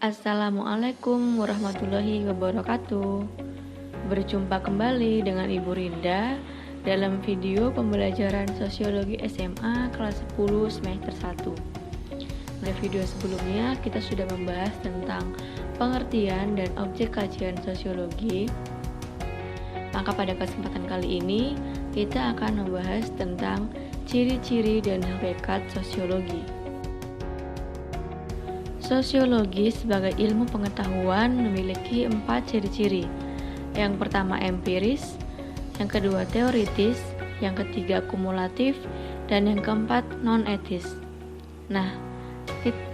Assalamualaikum warahmatullahi wabarakatuh. Berjumpa kembali dengan Ibu Rinda dalam video pembelajaran Sosiologi SMA kelas 10 semester 1. Pada video sebelumnya kita sudah membahas tentang pengertian dan objek kajian sosiologi. Maka pada kesempatan kali ini kita akan membahas tentang ciri-ciri dan hakikat sosiologi. Sosiologi sebagai ilmu pengetahuan memiliki 4 ciri-ciri. Yang pertama empiris, yang kedua teoritis, yang ketiga kumulatif, dan yang keempat non-etis. Nah,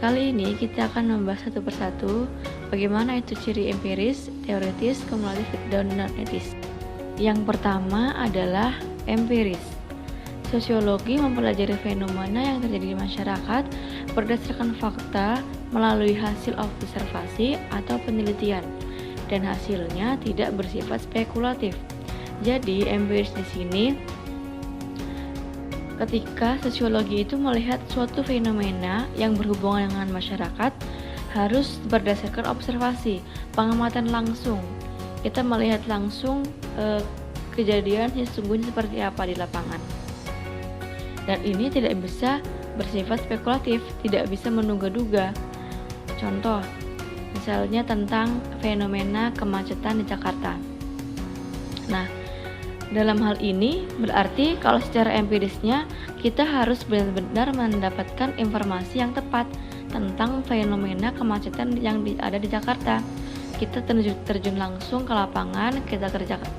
kali ini kita akan membahas satu persatu bagaimana itu ciri empiris, teoritis, kumulatif, dan non-etis. Yang pertama adalah empiris. Sosiologi mempelajari fenomena yang terjadi di masyarakat berdasarkan fakta melalui hasil observasi atau penelitian, dan hasilnya tidak bersifat spekulatif. Jadi, empiris di sini ketika sosiologi itu melihat suatu fenomena yang berhubungan dengan masyarakat harus berdasarkan observasi, pengamatan langsung. Kita melihat langsung kejadian sesungguhnya seperti apa di lapangan. Dan ini tidak bisa bersifat spekulatif, tidak bisa menduga-duga. Contoh, misalnya tentang fenomena kemacetan di Jakarta. Nah, dalam hal ini berarti kalau secara empirisnya kita harus benar-benar mendapatkan informasi yang tepat tentang fenomena kemacetan yang ada di Jakarta. Kita terjun langsung ke lapangan, kita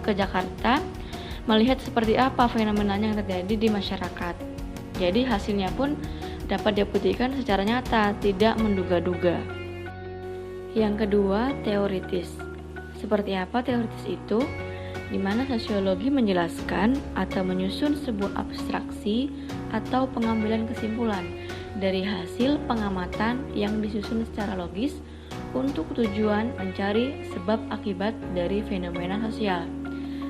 ke Jakarta, melihat seperti apa fenomenanya yang terjadi di masyarakat. Jadi hasilnya pun dapat dibuktikan secara nyata, tidak menduga-duga. Yang kedua, teoritis. Seperti apa teoritis itu? Di mana sosiologi menjelaskan atau menyusun sebuah abstraksi atau pengambilan kesimpulan dari hasil pengamatan yang disusun secara logis untuk tujuan mencari sebab akibat dari fenomena sosial.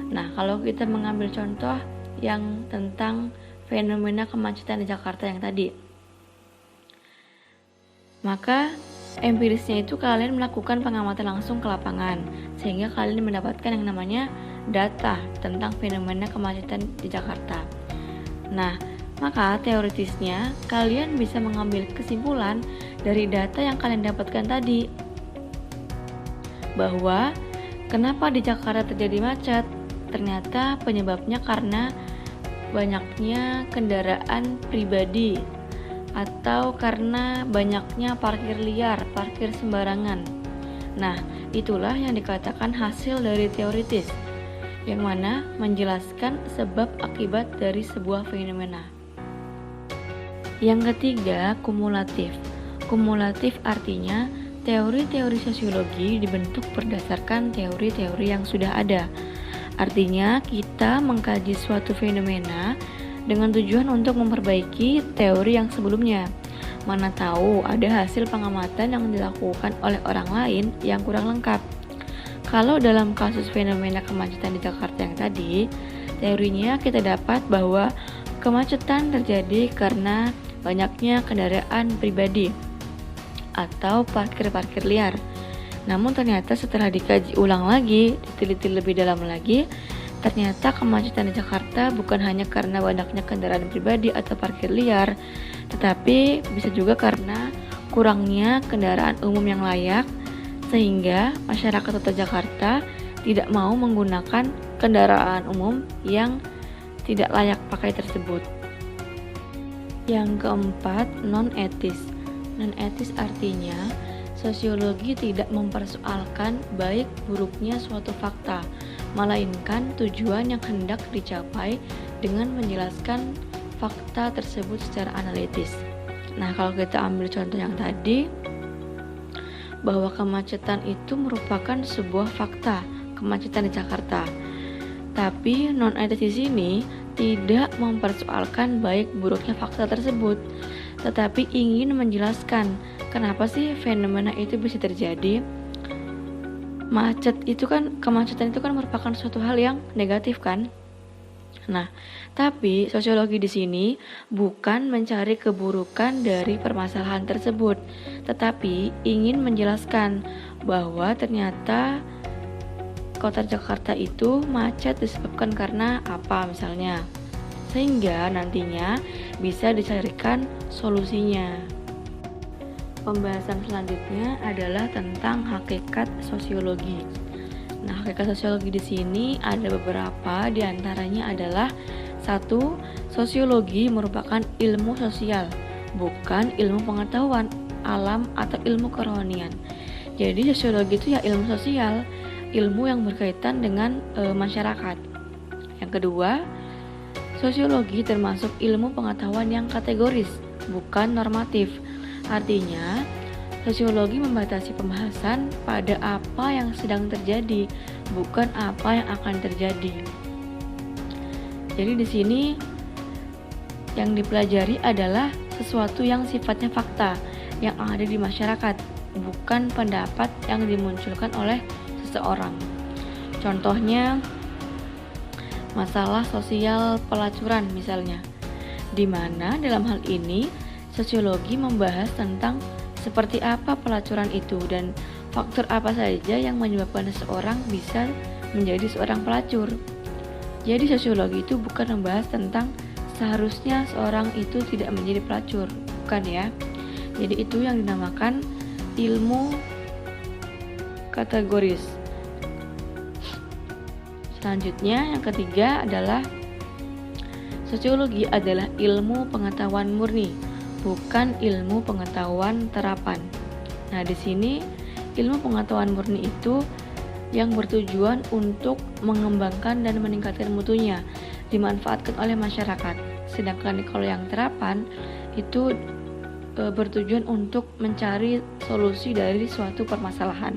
Nah, kalau kita mengambil contoh yang tentang fenomena kemacetan di Jakarta yang tadi, maka empirisnya itu kalian melakukan pengamatan langsung ke lapangan sehingga kalian mendapatkan yang namanya data tentang fenomena kemacetan di Jakarta. Nah, maka teoritisnya kalian bisa mengambil kesimpulan dari data yang kalian dapatkan tadi, bahwa kenapa di Jakarta terjadi macet. Ternyata penyebabnya karena banyaknya kendaraan pribadi atau karena banyaknya parkir liar, parkir sembarangan. Nah, itulah yang dikatakan hasil dari teoritis, yang mana menjelaskan sebab akibat dari sebuah fenomena. Yang ketiga, kumulatif. Kumulatif artinya teori-teori sosiologi dibentuk berdasarkan teori-teori yang sudah ada. Artinya, kita mengkaji suatu fenomena dengan tujuan untuk memperbaiki teori yang sebelumnya. Mana tahu ada hasil pengamatan yang dilakukan oleh orang lain yang kurang lengkap. Kalau dalam kasus fenomena kemacetan di Jakarta yang tadi, teorinya kita dapat bahwa kemacetan terjadi karena banyaknya kendaraan pribadi atau parkir-parkir liar. Namun ternyata setelah dikaji ulang lagi, diteliti lebih dalam lagi, ternyata kemacetan di Jakarta bukan hanya karena banyaknya kendaraan pribadi atau parkir liar, tetapi bisa juga karena kurangnya kendaraan umum yang layak, sehingga masyarakat kota Jakarta tidak mau menggunakan kendaraan umum yang tidak layak pakai tersebut. Yang keempat, non-etis. Non-etis artinya sosiologi tidak mempersoalkan baik buruknya suatu fakta, melainkan tujuan yang hendak dicapai dengan menjelaskan fakta tersebut secara analitis. Nah, kalau kita ambil contoh yang tadi, bahwa kemacetan itu merupakan sebuah fakta, kemacetan di Jakarta. Tapi non-etis di sini tidak mempersoalkan baik buruknya fakta tersebut, tetapi ingin menjelaskan kenapa sih fenomena itu bisa terjadi. Kemacetan itu kan merupakan suatu hal yang negatif kan? Nah, tapi sosiologi di sini bukan mencari keburukan dari permasalahan tersebut, tetapi ingin menjelaskan bahwa ternyata kota Jakarta itu macet disebabkan karena apa misalnya, sehingga nantinya bisa dicarikan solusinya. Pembahasan selanjutnya adalah tentang hakikat sosiologi. Nah, hakikat sosiologi di sini ada beberapa, diantaranya adalah 1. Sosiologi merupakan ilmu sosial, bukan ilmu pengetahuan alam atau ilmu kerohanian. Jadi sosiologi itu ya ilmu sosial, ilmu yang berkaitan dengan masyarakat. Yang kedua, sosiologi termasuk ilmu pengetahuan yang kategoris, bukan normatif. Artinya, sosiologi membatasi pembahasan pada apa yang sedang terjadi, bukan apa yang akan terjadi. Jadi di sini yang dipelajari adalah sesuatu yang sifatnya fakta yang ada di masyarakat, bukan pendapat yang dimunculkan oleh seseorang. Contohnya masalah sosial pelacuran misalnya, di mana dalam hal ini sosiologi membahas tentang seperti apa pelacuran itu dan faktor apa saja yang menyebabkan seseorang bisa menjadi seorang pelacur. Jadi sosiologi itu bukan membahas tentang seharusnya seorang itu tidak menjadi pelacur, bukan ya. Jadi itu yang dinamakan ilmu kategoris. Selanjutnya yang ketiga adalah sosiologi adalah ilmu pengetahuan murni, bukan ilmu pengetahuan terapan. Nah, di sini ilmu pengetahuan murni itu yang bertujuan untuk mengembangkan dan meningkatkan mutunya, dimanfaatkan oleh masyarakat. Sedangkan kalau yang terapan itu bertujuan untuk mencari solusi dari suatu permasalahan.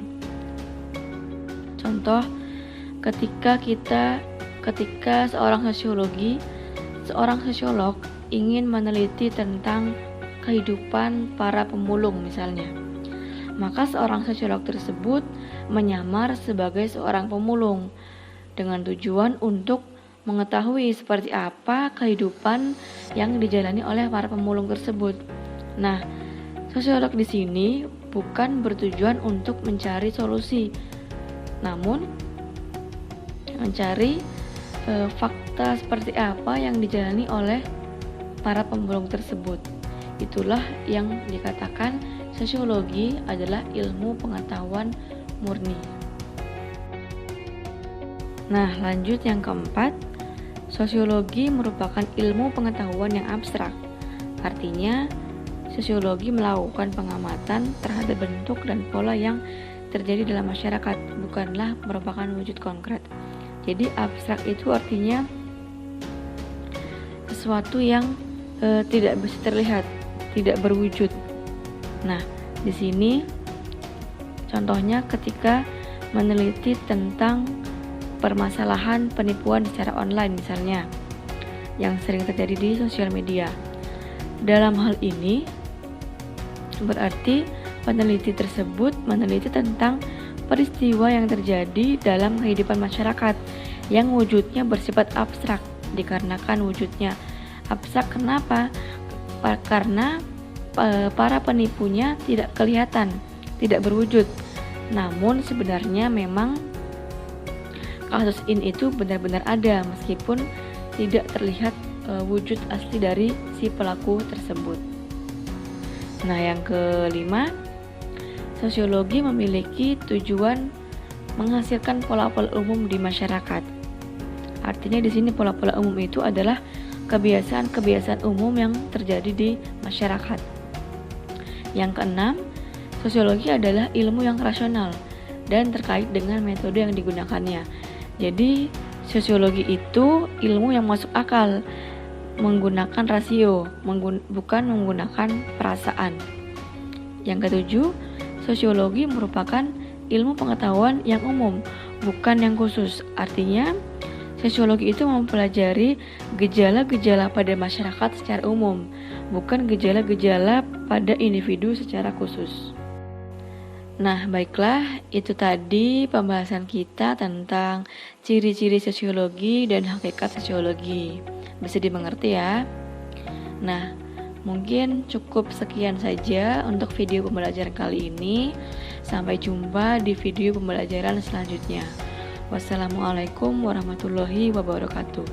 Contoh, ketika seorang sosiolog ingin meneliti tentang kehidupan para pemulung misalnya, maka seorang sosiolog tersebut menyamar sebagai seorang pemulung dengan tujuan untuk mengetahui seperti apa kehidupan yang dijalani oleh para pemulung tersebut. Nah, sosiolog di sini bukan bertujuan untuk mencari solusi, namun mencari fakta seperti apa yang dijalani oleh para pemulung tersebut. Itulah yang dikatakan sosiologi adalah ilmu pengetahuan murni. Nah, lanjut yang keempat, sosiologi merupakan ilmu pengetahuan yang abstrak. Artinya, sosiologi melakukan pengamatan terhadap bentuk dan pola yang terjadi dalam masyarakat, bukanlah merupakan wujud konkret. Jadi abstrak itu artinya sesuatu yang tidak bisa terlihat, tidak berwujud. Nah, di sini contohnya ketika meneliti tentang permasalahan penipuan secara online misalnya, yang sering terjadi di sosial media. Dalam hal ini berarti peneliti tersebut meneliti tentang peristiwa yang terjadi dalam kehidupan masyarakat yang wujudnya bersifat abstrak. Dikarenakan wujudnya abstrak, kenapa? Karena para penipunya tidak kelihatan, tidak berwujud. Namun sebenarnya memang kasus ini itu benar-benar ada meskipun tidak terlihat wujud asli dari si pelaku tersebut. Nah, yang kelima, sosiologi memiliki tujuan menghasilkan pola-pola umum di masyarakat. Artinya di sini pola-pola umum itu adalah kebiasaan-kebiasaan umum yang terjadi di masyarakat. Yang keenam, sosiologi adalah ilmu yang rasional dan terkait dengan metode yang digunakannya. Jadi, sosiologi itu ilmu yang masuk akal, menggunakan rasio, bukan menggunakan perasaan. Yang ketujuh, sosiologi merupakan ilmu pengetahuan yang umum, bukan yang khusus. Artinya, sosiologi itu mempelajari gejala-gejala pada masyarakat secara umum, bukan gejala-gejala pada individu secara khusus. Nah, baiklah, itu tadi pembahasan kita tentang ciri-ciri sosiologi dan hakikat sosiologi. Bisa dimengerti ya? Nah, mungkin cukup sekian saja untuk video pembelajaran kali ini. Sampai jumpa di video pembelajaran selanjutnya. Wassalamualaikum warahmatullahi wabarakatuh.